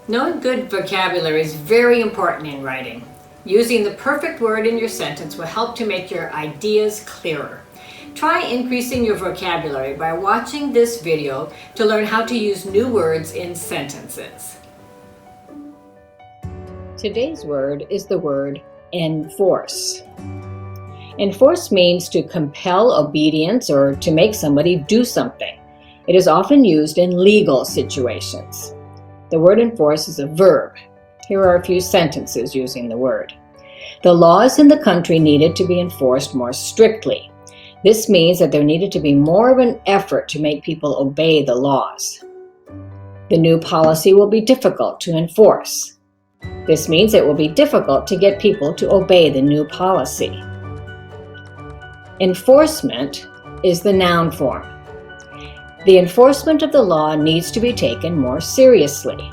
Knowing good vocabulary is very important in writing. Using the perfect word in your sentence will help to make your ideas clearer. Try increasing your vocabulary by watching this video to learn how to use new words in sentences. Today's word is the word enforce. Enforce means to compel obedience or to make somebody do something. It is often used in legal situations. The word enforce is a verb. Here are a few sentences using the word. The laws in the country needed to be enforced more strictly. This means that there needed to be more of an effort to make people obey the laws. The new policy will be difficult to enforce. This means it will be difficult to get people to obey the new policy. Enforcement is the noun form. The enforcement of the law needs to be taken more seriously.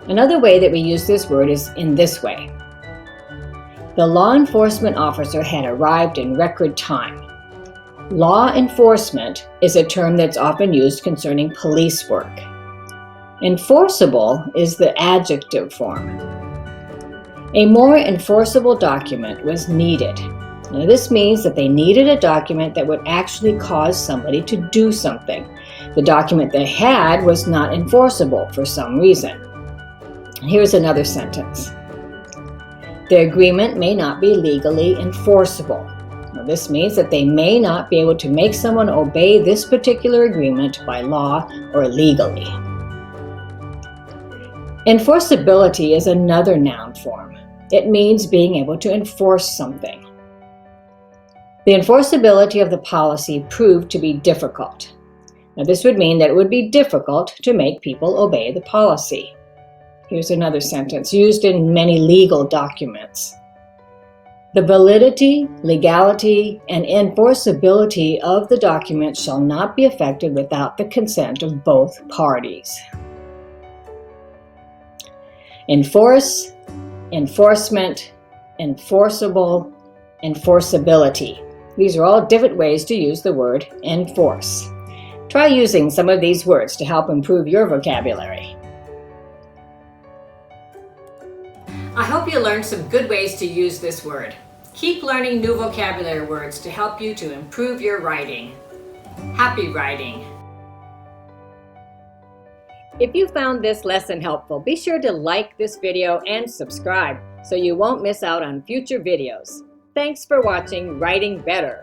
Another way that we use this word is in this way. The law enforcement officer had arrived in record time. Law enforcement is a term that's often used concerning police work. Enforceable is the adjective form. A more enforceable document was needed. Now, this means that they needed a document that would actually cause somebody to do something. The document they had was not enforceable for some reason. Here's another sentence. The agreement may not be legally enforceable. Now, this means that they may not be able to make someone obey this particular agreement by law or legally. Enforceability is another noun form. It means being able to enforce something. The enforceability of the policy proved to be difficult. Now, this would mean that it would be difficult to make people obey the policy. Here's another sentence used in many legal documents. The validity, legality, and enforceability of the document shall not be affected without the consent of both parties. Enforce, enforcement, enforceable, enforceability. These are all different ways to use the word enforce. Try using some of these words to help improve your vocabulary. I hope you learned some good ways to use this word. Keep learning new vocabulary words to help you to improve your writing. Happy writing! If you found this lesson helpful, be sure to like this video and subscribe so you won't miss out on future videos. Thanks for watching Writing Better.